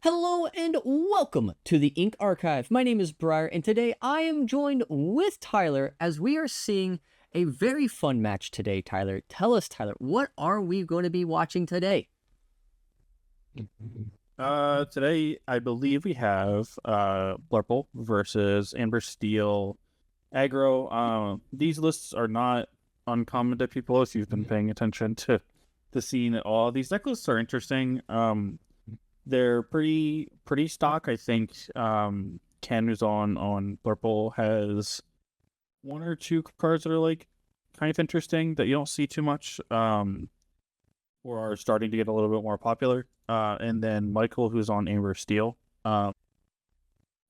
Hello and welcome to the Ink Archive. My name is Briar, and today I am joined with Tyler as we are seeing a very fun match today. Tyler, tell us, Tyler, what are we going to be watching today? Today I believe we have Blurple versus Amber Steel aggro. These lists are not uncommon to people if you've been paying attention to seeing it all. These deck lists are interesting. They're pretty stock. I think Ken, who's on Blurple, has one or two cards that are like kind of interesting that you don't see too much. Or are starting to get a little bit more popular. And then Michael, who's on Amber Steel,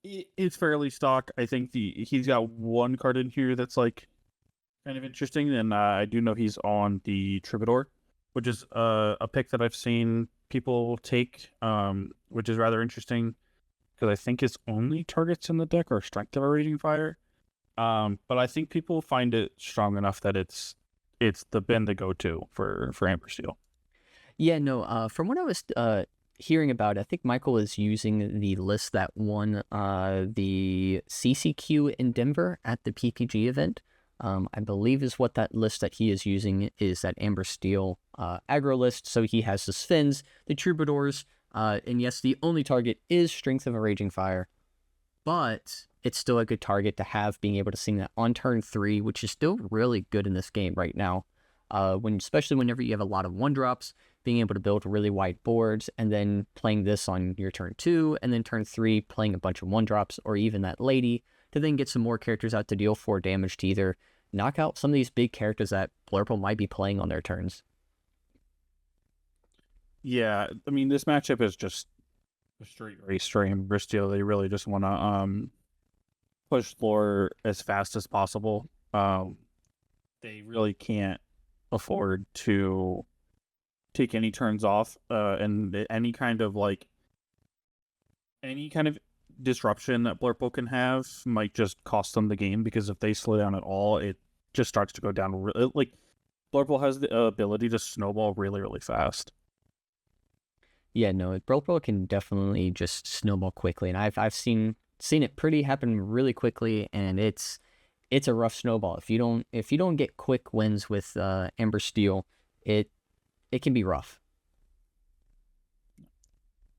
is fairly stock. I think he's got one card in here that's like kind of interesting, and I do know he's on the Troubadour, which is a pick that I've seen people take, which is rather interesting because I think his only targets in the deck are Strength of a Raging Fire. But I think people find it strong enough that it's been the go-to for Amber Steel. Yeah, no, from what I was hearing about, I think Michael is using the list that won the CCQ in Denver at the PPG event. I believe is what that list that he is using is that Amber Steel aggro list. So he has the Sphinx, the Troubadours, and yes, the only target is Strength of a Raging Fire, but it's still a good target to have, being able to sing that on turn 3, which is still really good in this game right now. Especially whenever you have a lot of 1-drops, being able to build really wide boards, and then playing this on your turn 2, and then turn 3 playing a bunch of 1-drops, or even that lady, to then get some more characters out to deal 4 damage to either knock out some of these big characters that Blurple might be playing on their turns. Yeah, I mean, this matchup is just a straight race for Amber Steel. They really just want to push lore as fast as possible. They really can't afford to take any turns off, and any kind of disruption that Blurple can have might just cost them the game, because if they slow down at all, it just starts to go down. Like, Blurple has the ability to snowball really fast. Yeah, no, Blurple can definitely just snowball quickly, and I've seen it pretty happen really quickly, and it's a rough snowball. If you don't get quick wins with Amber Steel, it can be rough.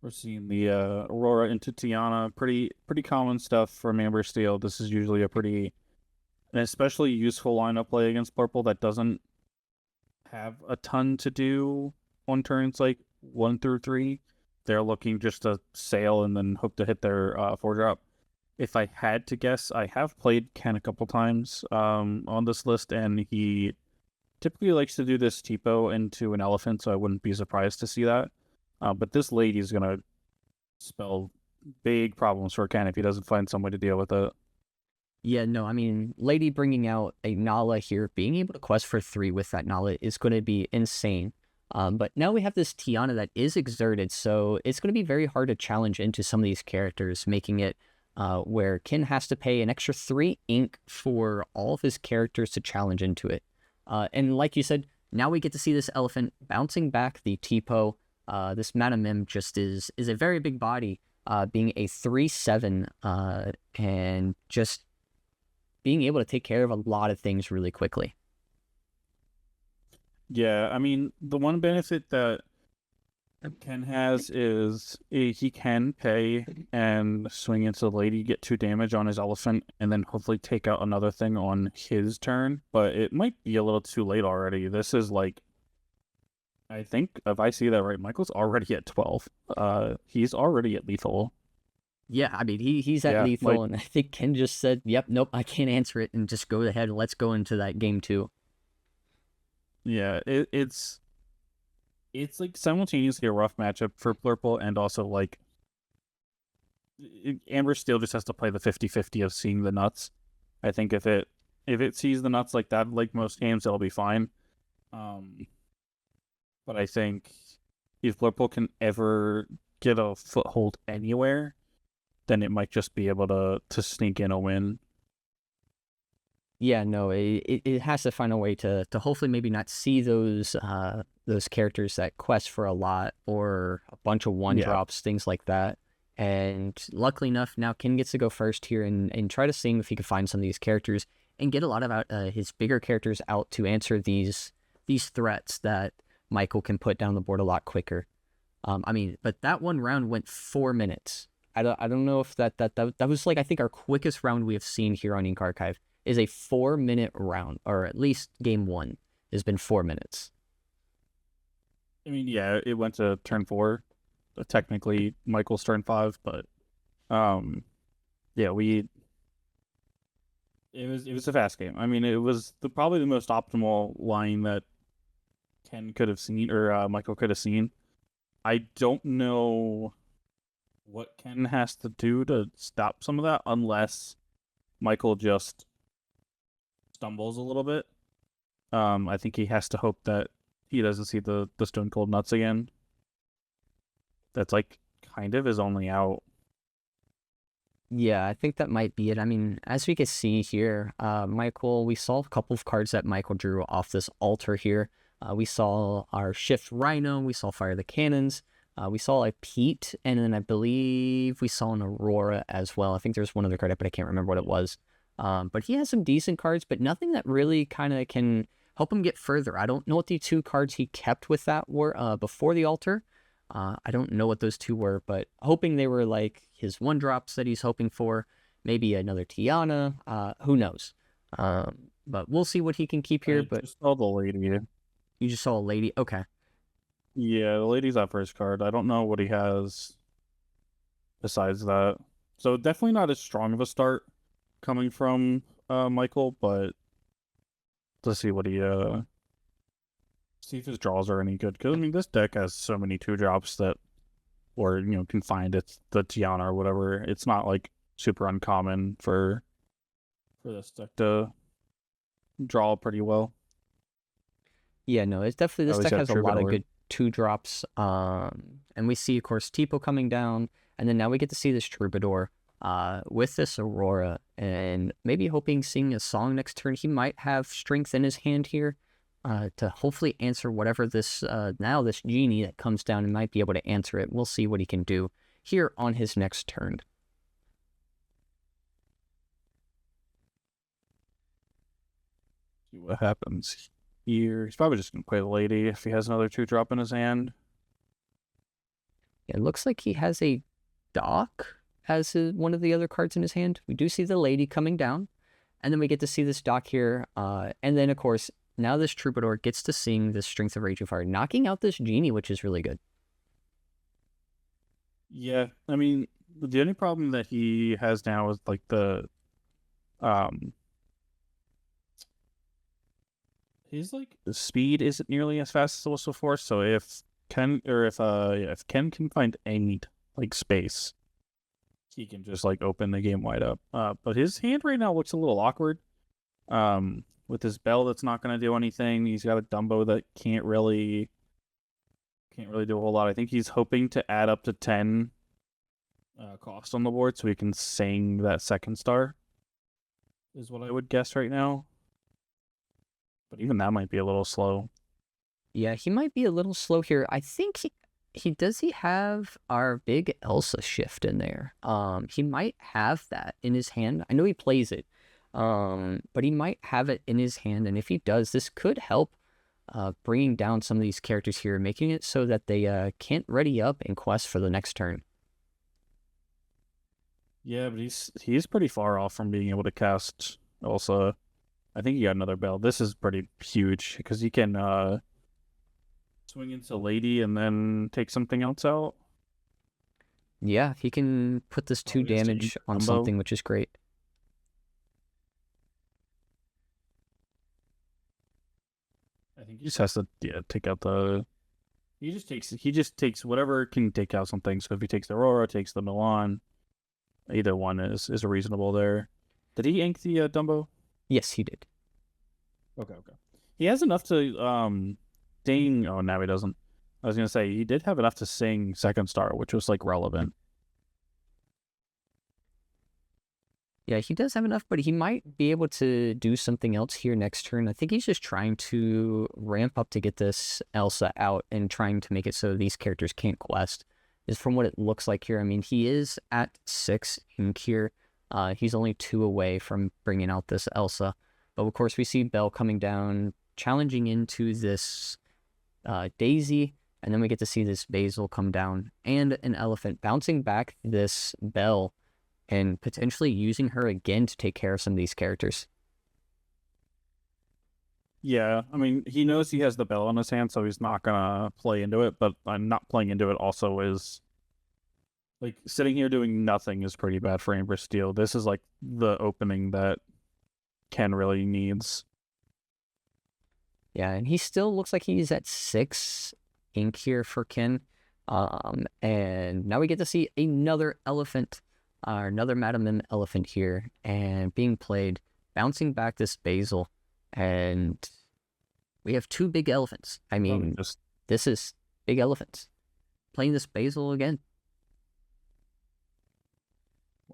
We're seeing the Aurora into Tiana, pretty common stuff from Amber Steel. This is usually an especially useful lineup play against Purple that doesn't have a ton to do on turns like 1 through 3. They're looking just to sail and then hope to hit their 4-drop. If I had to guess, I have played Ken a couple times on this list, and he typically likes to do this TPO into an elephant, so I wouldn't be surprised to see that. But this lady is going to spell big problems for Ken if he doesn't find some way to deal with it. Yeah, no, I mean, Lady bringing out a Nala here, being able to quest for 3 with that Nala is going to be insane. But now we have this Tiana that is exerted, so it's going to be very hard to challenge into some of these characters, making it where Ken has to pay an extra 3 ink for all of his characters to challenge into it. And like you said, now we get to see this elephant bouncing back the Tipo. This Madame just is a very big body, being a 3/7, and just being able to take care of a lot of things really quickly. Yeah, I mean, the one benefit that Ken has is he can pay and swing into the lady, get 2 damage on his elephant, and then hopefully take out another thing on his turn. But it might be a little too late already. This is like, I think if I see that right, Michael's already at 12. He's already at lethal. Yeah, I mean, he's at lethal, and I think Ken just said, yep, nope, I can't answer it, and just go ahead and let's go into that game 2. Yeah, it's like simultaneously a rough matchup for Blurple, and also like Amber Steel just has to play the 50-50 of seeing the nuts. I think if it sees the nuts like that, like most games, it'll be fine. But I think if Blurple can ever get a foothold anywhere, then it might just be able to sneak in a win. Yeah, no, it has to find a way to hopefully maybe not see those characters that quest for a lot or a bunch of one Yeah. drops, things like that. And luckily enough, now Ken gets to go first here and try to see if he can find some of these characters and get a lot of his bigger characters out to answer these threats that Michael can put down the board a lot quicker. I mean, but that one round went 4 minutes. I don't know if that was like I think our quickest round we have seen here on Ink Archive is a 4 minute round, or at least game one has been 4 minutes. I mean, yeah, it went to turn 4. Technically, Michael's turn 5, but yeah, it was a fast game. I mean, it was probably the most optimal line that Ken could have seen, or Michael could have seen. I don't know what Ken has to do to stop some of that, unless Michael just stumbles a little bit. I think he has to hope that he doesn't see the Stone Cold Nuts again. That's like kind of his only out. Yeah, I think that might be it. I mean, as we can see here, Michael, we saw a couple of cards that Michael drew off this altar here. We saw our Shift Rhino, we saw Fire the Cannons, we saw a Pete, and then I believe we saw an Aurora as well. I think there's one other card, but I can't remember what it was. But he has some decent cards, but nothing that really kind of can help him get further. I don't know what the two cards he kept with that were before the altar. I don't know what those two were, but hoping they were like his one drops that he's hoping for. Maybe another Tiana. Who knows? But we'll see what he can keep here. I But just saw the lady. you just saw a lady. Okay. Yeah, the lady's that first card. I don't know what he has besides that. So definitely not as strong of a start coming from Michael, but let's see what he see if his draws are any good. Because I mean, this deck has so many 2-drops that, or can find it's the Tiana or whatever. It's not like super uncommon for this deck to draw pretty well. Yeah, no, it's definitely, At this least deck have has a lot of Troubadour. good 2-drops. And we see, of course, Tipo coming down. And then now we get to see this Troubadour with this Aurora. And maybe hoping seeing a song next turn. He might have strength in his hand here to hopefully answer whatever this, now this genie that comes down and might be able to answer it. We'll see what he can do here on his next turn. See what happens here. He's probably just gonna play the lady if he has another 2-drop in his hand. It looks like he has a dock as one of the other cards in his hand. We do see the lady coming down, and then we get to see this dock here. And then, of course, now this Troubadour gets to sing the Strength of Raging Fire, knocking out this genie, which is really good. Yeah, I mean, the only problem that he has now is like um his like speed isn't nearly as fast as it was before. So if Ken can find any like space, he can just like open the game wide up. But his hand right now looks a little awkward. With his bell that's not going to do anything. He's got a Dumbo that can't really do a whole lot. I think he's hoping to add up to 10 cost on the board so he can sing that second star. Is what I would guess right now. But even that might be a little slow. Yeah, he might be a little slow here. I think he have our big Elsa shift in there. He might have that in his hand. I know he plays it. But he might have it in his hand, and if he does, this could help bringing down some of these characters here, making it so that they can't ready up and quest for the next turn. Yeah, but he's pretty far off from being able to cast Elsa. I think he got another bell. This is pretty huge because he can swing into Lady and then take something else out. Yeah, he can put this 2 damage on Dumbo. something, which is great. I think he just has to take out the. He just takes whatever can take out something. So if he takes the Aurora, takes the Milan, either one is reasonable there. Did he ink the Dumbo? Yes, he did. Okay. He has enough to sing. Oh, now he doesn't. I was gonna say he did have enough to sing Second Star, which was like relevant. Yeah, he does have enough, but he might be able to do something else here next turn. I think he's just trying to ramp up to get this Elsa out and trying to make it so these characters can't quest. Is from what it looks like here. I mean, he is at 6 ink here. He's only 2 away from bringing out this Elsa. But of course, we see Belle coming down, challenging into this Daisy, and then we get to see this Basil come down and an elephant bouncing back this Belle and potentially using her again to take care of some of these characters. Yeah, I mean, he knows he has the bell in his hand, so he's not gonna play into it, but not playing into it also is, like, sitting here doing nothing is pretty bad for Amber Steel. This is, like, the opening that Ken really needs. Yeah, and he still looks like he's at 6 ink here for Ken. And now we get to see another elephant, another Madam Mim elephant here, and being played, bouncing back this Basil. And we have 2 big elephants. I mean, this is big elephants. Playing this Basil again.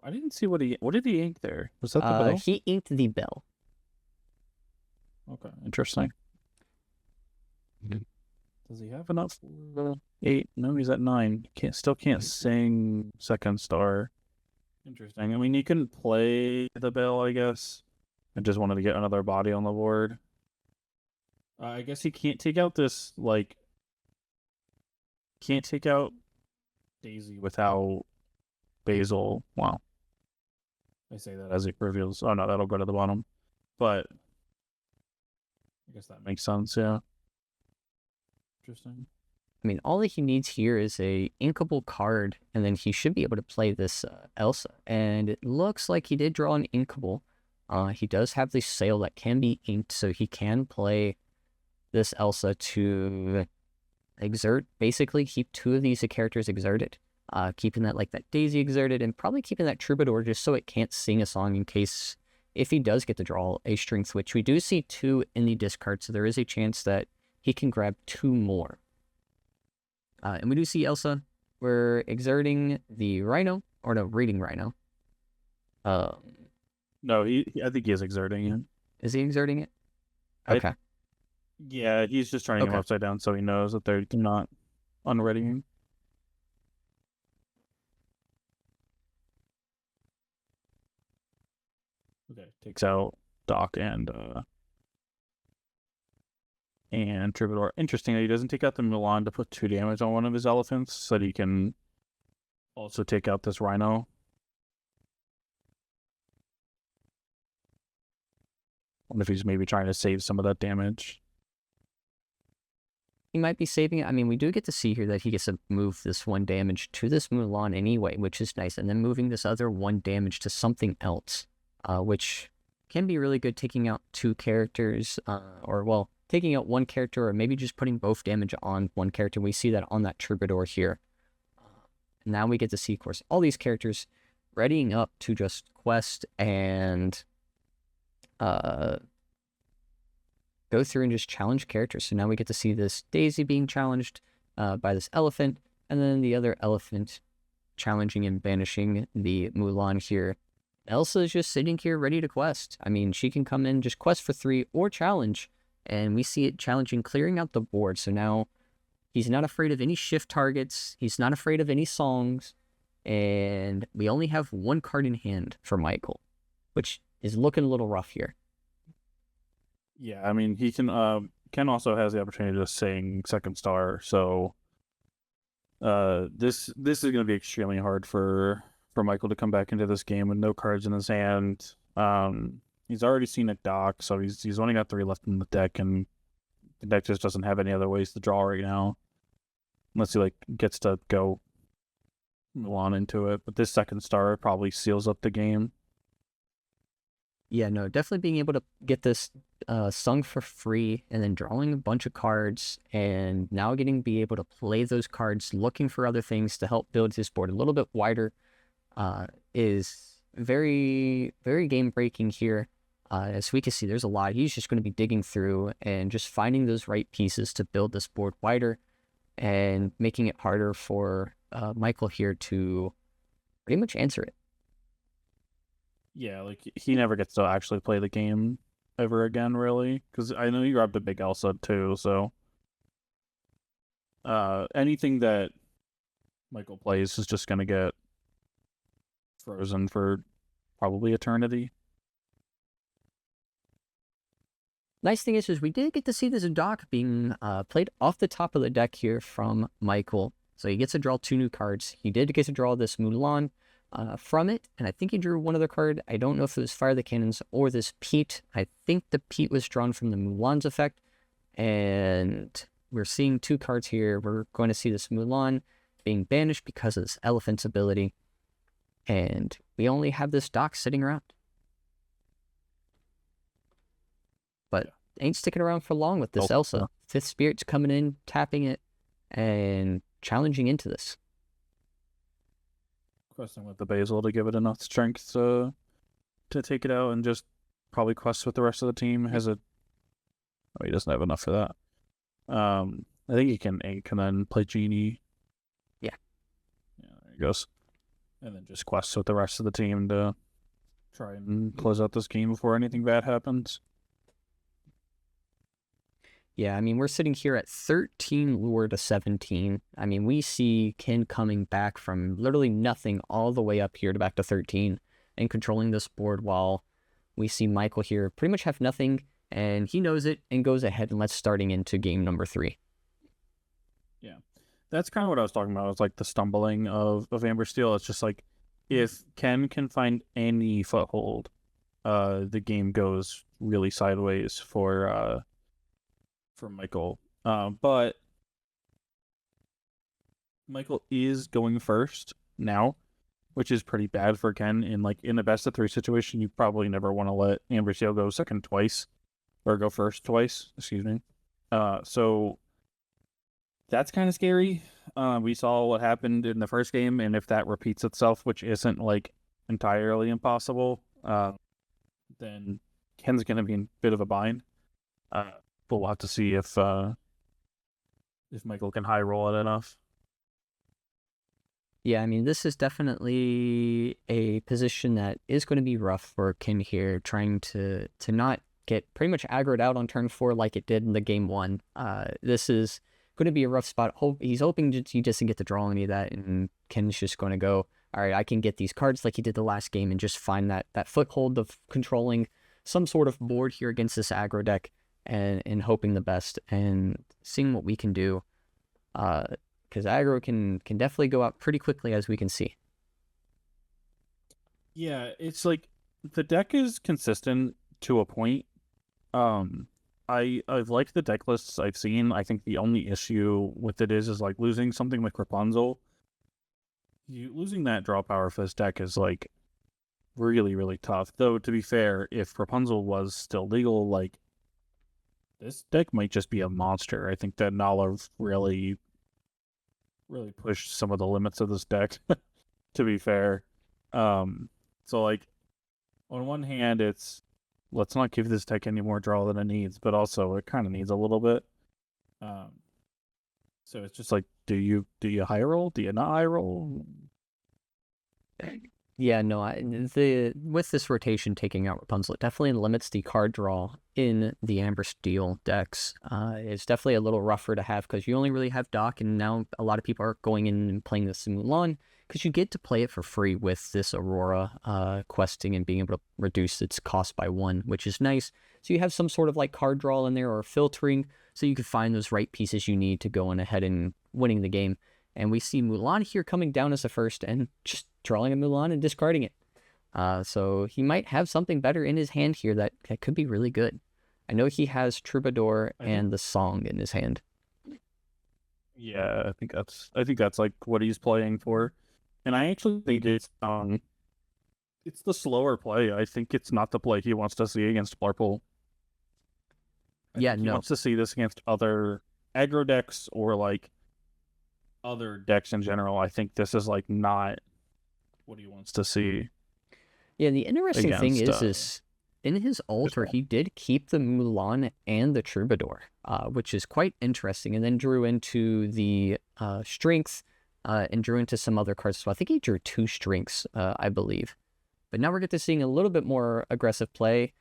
I didn't see what did he ink there? Was that the bell? He inked the bell. Okay, interesting. Does he have enough for 8? No, he's at 9. Still can't sing second star. Interesting. I mean, you can play the bell, I guess. I just wanted to get another body on the board. I guess he can't take out this, like... Can't take out Daisy without Basil. Wow. I say that as it reveals... Oh, no, that'll go to the bottom. But... I guess that makes sense, yeah. Interesting. I mean, all that he needs here is a inkable card, and then he should be able to play this Elsa. And it looks like he did draw an inkable. He does have the sail that can be inked, so he can play this Elsa to exert, basically keep 2 of these characters exerted, keeping that Daisy exerted, and probably keeping that Troubadour just so it can't sing a song in case, if he does get to draw a strength, which we do see 2 in the discard, so there is a chance that he can grab 2 more. And we do see Elsa. We're exerting the Rhino, or no, reading Rhino. No, I think he is exerting it. Is he exerting it? Okay. Yeah, he's just turning him upside down so he knows that they're not unreadying. Okay, takes out Doc and Troubadour. Interesting that he doesn't take out the Milan to put 2 damage on one of his elephants, so that he can also take out this Rhino. I wonder if he's maybe trying to save some of that damage. He might be saving it. I mean, we do get to see here that he gets to move this 1 damage to this Mulan anyway, which is nice, and then moving this other 1 damage to something else, which can be really good, taking out 2 characters, taking out 1 character, or maybe just putting both damage on 1 character. We see that on that Troubadour here. Now we get to see, of course, all these characters readying up to just quest and go through and just challenge characters. So now we get to see this Daisy being challenged by this elephant, and then the other elephant challenging and banishing the Mulan here. Elsa is just sitting here ready to quest. I mean, she can come in, just quest for 3 or challenge, and we see it challenging, clearing out the board. So now he's not afraid of any shift targets. He's not afraid of any songs, and we only have 1 card in hand for Michael, which is looking a little rough here. Yeah, I mean, he can. Ken also has the opportunity to sing second star, so this is going to be extremely hard for Michael to come back into this game with no cards in his hand. He's already seen a Doc, so he's only got 3 left in the deck, and the deck just doesn't have any other ways to draw right now, unless he gets to go Milan into it. But this second star probably seals up the game. Yeah, no, definitely being able to get this sung for free, and then drawing a bunch of cards, and now be able to play those cards, looking for other things to help build his board a little bit wider, is very, very game-breaking here. As we can see, there's a lot. He's just going to be digging through and just finding those right pieces to build this board wider, and making it harder for Michael here to pretty much answer it. Yeah, like he never gets to actually play the game ever again, really. Because I know you grabbed a big Elsa too, so anything that Michael plays is just gonna get frozen for probably eternity. Nice thing is we did get to see this dock being played off the top of the deck here from Michael. So he gets to draw 2 new cards. He did get to draw this Mulan from it, and I think he drew one other card. I don't know if it was Fire the Cannons or this Pete. I think the Pete was drawn from the Mulan's effect, and we're seeing 2 cards here. We're going to see this Mulan being banished because of this Elephant's ability, and we only have this dock sitting around. But ain't sticking around for long with this Elsa. 5th Spirit's coming in, tapping it, and challenging into this. Questing with the Basil to give it enough strength to take it out, and just probably quest with the rest of the team. Has a he doesn't have enough for that. I think he can ink and then play Genie. Yeah, there he goes. And then just quest with the rest of the team to try and close out this game before anything bad happens. Yeah, I mean, we're sitting here at 13 lure to 17. I mean, we see Ken coming back from literally nothing all the way up here to back to 13 and controlling this board, while we see Michael here pretty much have nothing, and he knows it and goes ahead and lets starting into game number 3. Yeah, that's kind of what I was talking about. It's like the stumbling of Amber Steel. It's just like, if Ken can find any foothold, the game goes really sideways for Michael. But Michael is going first now, which is pretty bad for Ken. In a best of 3 situation, you probably never want to let Amber Steel go second twice, or go first twice, excuse me. So that's kind of scary. We saw what happened in the first game, and if that repeats itself, which isn't like entirely impossible, then Ken's going to be in a bit of a bind. But we'll have to see if Michael can high roll it enough. Yeah, I mean, this is definitely a position that is going to be rough for Ken here, trying to not get pretty much aggroed out on turn 4 like it did in the game 1. This is going to be a rough spot. He's hoping he doesn't get to draw any of that, and Ken's just going to go, all right, I can get these cards like he did the last game and just find that foothold of controlling some sort of board here against this aggro deck, and hoping the best and seeing what we can do. Because aggro can definitely go out pretty quickly, as we can see. Yeah, it's like the deck is consistent to a point. I've liked the deck lists I've seen. I think the only issue with it is like losing something like Rapunzel. Losing that draw power for this deck is like really, really tough. Though, to be fair, if Rapunzel was still legal, like, this deck might just be a monster. I think that Nala really pushed some of the limits of this deck, to be fair. So, like, on one hand, it's, let's not give this deck any more draw than it needs, but also it kind of needs a little bit. So it's just like, do you high roll? Do you not high roll? Yeah, no, with this rotation taking out Rapunzel, it definitely limits the card draw in the Amber Steel decks. It's definitely a little rougher to have because you only really have Doc, and now a lot of people are going in and playing this Mulan because you get to play it for free with this Aurora questing and being able to reduce its cost by 1, which is nice. So you have some sort of like card draw in there or filtering, so you can find those right pieces you need to go on ahead and winning the game. And we see Mulan here coming down as a first and just drawing a Mulan and discarding it. So he might have something better in his hand here that could be really good. I know he has Troubadour and the Song in his hand. Yeah, I think that's like what he's playing for. And I actually think it's the slower play. I think it's not the play he wants to see against Purple. He wants to see this against other aggro decks or like other decks in general. I think this is like not what he wants to see. Yeah, the interesting thing is in his altar, he did keep the Mulan and the Troubadour, which is quite interesting, and then drew into the Strength and drew into some other cards. So I think he drew 2 Strengths, I believe. But now we're getting to seeing a little bit more aggressive play,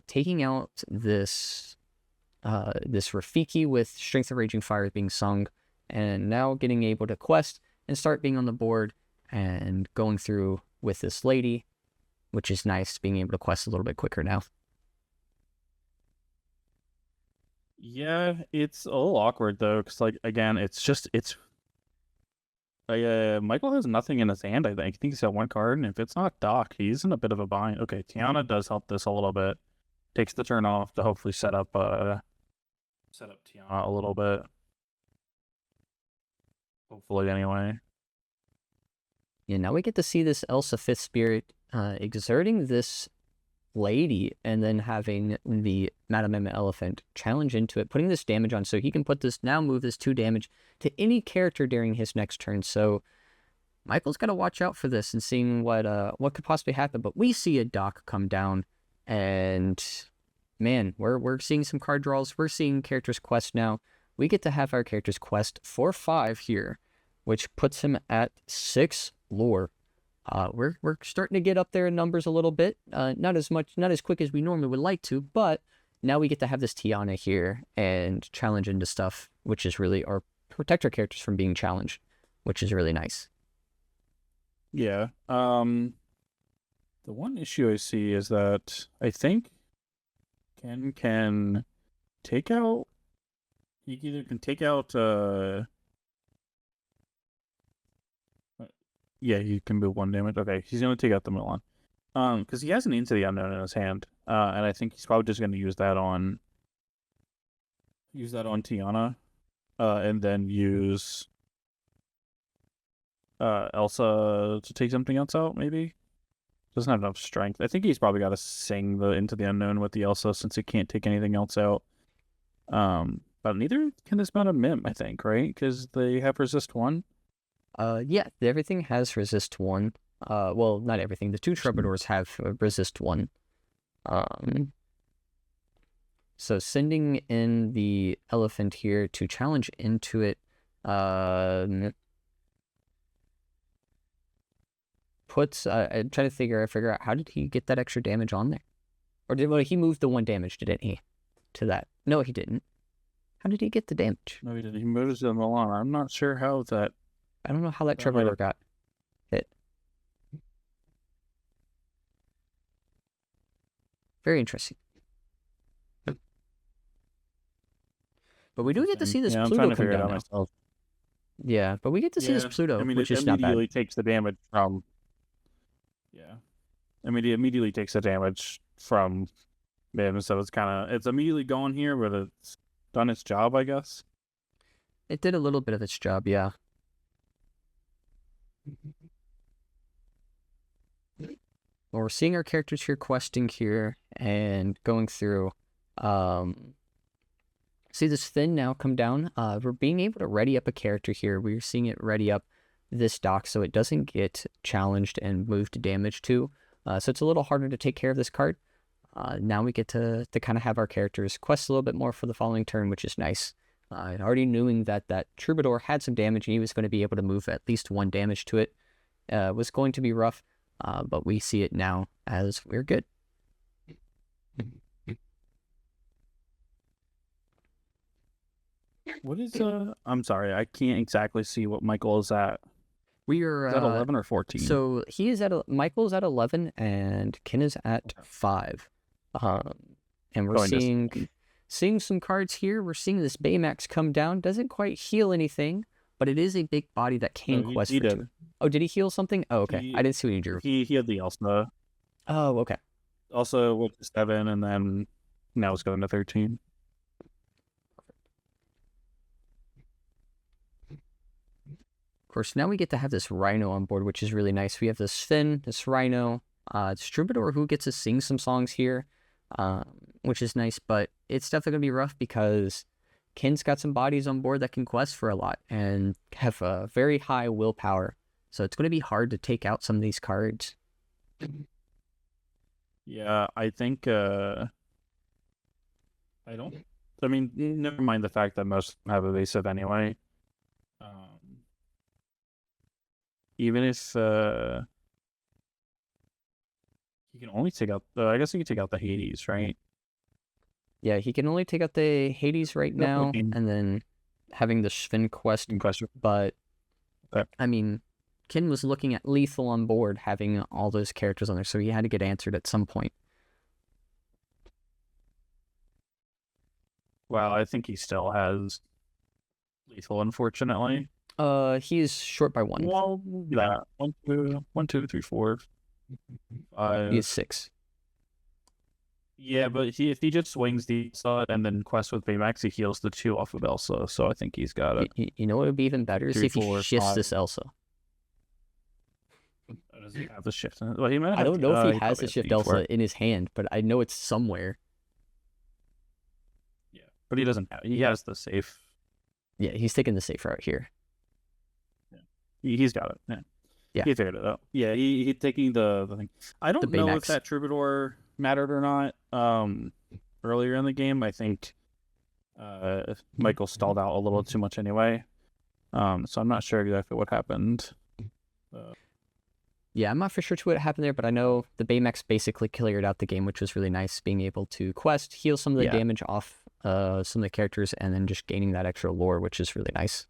taking out this Rafiki with Strength of Raging Fire being sung, and now getting able to quest and start being on the board and going through with this lady, which is nice, being able to quest a little bit quicker now. Yeah, it's a little awkward though, because like again, Michael has nothing in his hand. I think he's got one card, and if it's not Doc, he's in a bit of a bind. Okay, Tiana does help this a little bit. Takes the turn off to hopefully set up Tiana a little bit. Hopefully, anyway. Yeah, now we get to see this Elsa Fifth Spirit exerting this lady and then having the Madame Emma Elephant challenge into it, putting this damage on so he can move this 2 damage to any character during his next turn. So Michael's got to watch out for this and seeing what could possibly happen. But we see a Doc come down, and man, we're seeing some card draws. We're seeing characters quest now. We get to have our characters quest for 5 here, which puts him at 6 lore. We're starting to get up there in numbers a little bit. Not as quick as we normally would like to, but now we get to have this Tiana here and challenge into stuff, which is really, or protect our characters from being challenged, which is really nice. Yeah. The one issue I see is that I think Ken can take out. He either can take out. Yeah, he can move 1 damage. Okay, he's gonna take out the Milan. Because he has an Into the Unknown in his hand. And I think he's probably just gonna use that on Tiana. And then use Elsa to take something else out, maybe? Doesn't have enough strength. I think he's probably got to sing the Into the Unknown with the Elsa since he can't take anything else out. But neither can this Madame Mim, I think, right? Because they have resist 1. Yeah, everything has resist 1. Well, not everything. The 2 Troubadours have resist 1. So sending in the elephant here to challenge into it, puts. I'm trying to figure out how did he get that extra damage on there, or he moved the 1 damage, didn't he? To that? No, he didn't. How did he get the damage? No, he didn't. He moved the Milan. I'm not sure how that. I don't know how that Troubadour got hit. Very interesting. But we do get to see this Pluto come down myself. Yeah, but we get to see this Pluto, which is not bad. Immediately takes the damage from. Yeah, I mean, it immediately takes the damage from Mim, so it's immediately gone here, but it's done its job, I guess. It did a little bit of its job, yeah. Well, we're seeing our characters here questing here and going through. See this Finn now come down. We're being able to ready up a character here. We're seeing it ready up this Doc so it doesn't get challenged and moved to damage too. So it's a little harder to take care of this card. Now we get to kind of have our characters quest a little bit more for the following turn, which is nice. Already knowing that Troubadour had some damage and he was going to be able to move at least 1 damage to it was going to be rough, but we see it now as we're good. What is I'm sorry, I can't exactly see what Michael is at. We are at 11 or 14. So he is Michael's at 11 and Ken is at 5. And we're seeing some cards here. We're seeing this Baymax come down. Doesn't quite heal anything, but it is a big body that can quest for 2. Oh, did he heal something? Oh, okay. I didn't see what he drew. He had the Elsa. Oh, okay. Also went to 7 and then now it's going to 13. Of course, now we get to have this Rhino on board, which is really nice. We have this Finn, this Rhino, it's Troubadour who gets to sing some songs here, which is nice, but it's definitely going to be rough because Ken's got some bodies on board that can quest for a lot and have a very high willpower. So it's going to be hard to take out some of these cards. Yeah, I think, I mean, never mind the fact that most have evasive anyway. Even if He can only take out the. I guess he can take out the Hades, right? Yeah, he can only take out the Hades right now, and then having the Sven quest. But Okay. I mean, Ken was looking at lethal on board, having all those characters on there, so he had to get answered at some point. Well, I think he still has lethal, unfortunately. He's short by 1. Well, yeah. 1, 2, 3, 4, 5. He's 6. Yeah, but if he just swings the Elsa and then quests with Baymax, he heals the 2 off of Elsa. So I think he's got it. You know what would be even better is 3, if he 4, shifts 5. this Elsa. Does he have the shift? Well, he might have I don't know if he has probably the shift D4. Elsa in his hand, but I know it's somewhere. Yeah, but he doesn't have. He has the safe. Yeah, he's taking the safe route here. Yeah. He's got it. Yeah. Yeah. He figured it out. Yeah, he taking the thing. I don't know if Baymax. that Troubadour mattered or not. Earlier in the game, I think Michael stalled out a little too much anyway. So I'm not sure exactly what happened. Yeah, I'm not for sure to what happened there, but I know the Baymax basically cleared out the game, which was really nice, being able to quest, heal some of the damage off some of the characters, and then just gaining that extra lore, which is really nice.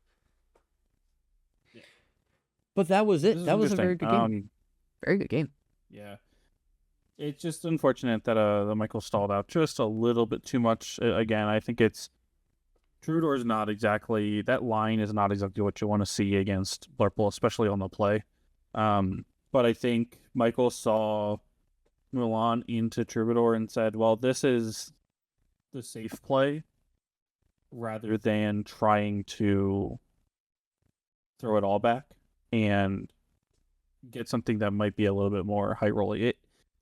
Yeah. But that was it. That was a very good game. Very good game. Yeah. It's just unfortunate that the Michael stalled out just a little bit too much. Again, I think it's Troubadour is not exactly, that line is not exactly what you want to see against Blurple, especially on the play. But I think Michael saw Mulan into Troubadour and said, well, this is the safe play, rather than trying to throw it all back and get something that might be a little bit more high rolling.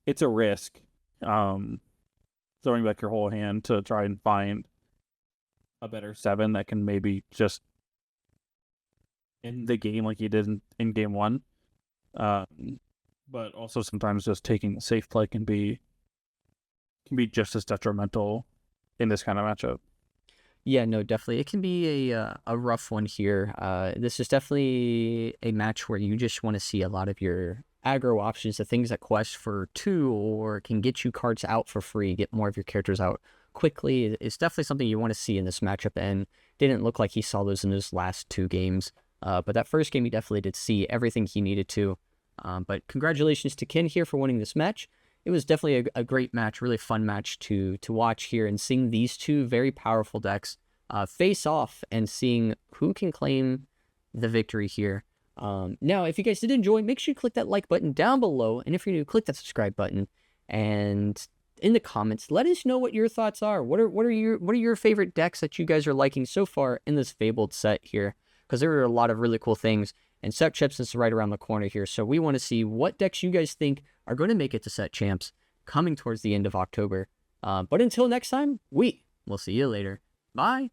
It's a risk, throwing back your whole hand to try and find a better 7 that can maybe just end the game like you did in game 1. But also sometimes just taking the safe play can be just as detrimental in this kind of matchup. Yeah, no, definitely. It can be a rough one here. This is definitely a match where you just want to see a lot of your aggro options, the things that quest for 2 or can get you cards out for free, get more of your characters out quickly. It's definitely something you want to see in this matchup, and didn't look like he saw those in his last 2 games. But that first game, he definitely did see everything he needed to. But congratulations to Ken here for winning this match. It was definitely a great match, really fun match to watch here, and seeing these 2 very powerful decks face off and seeing who can claim the victory here. Now, if you guys did enjoy, make sure you click that like button down below, and if you're new, click that subscribe button. And in the comments, let us know what your thoughts are. What are your favorite decks that you guys are liking so far in this Fabled set here? Because there are a lot of really cool things, and Set Champs is right around the corner here. So we want to see what decks you guys think are going to make it to Set Champs coming towards the end of October. But until next time, we will see you later. Bye.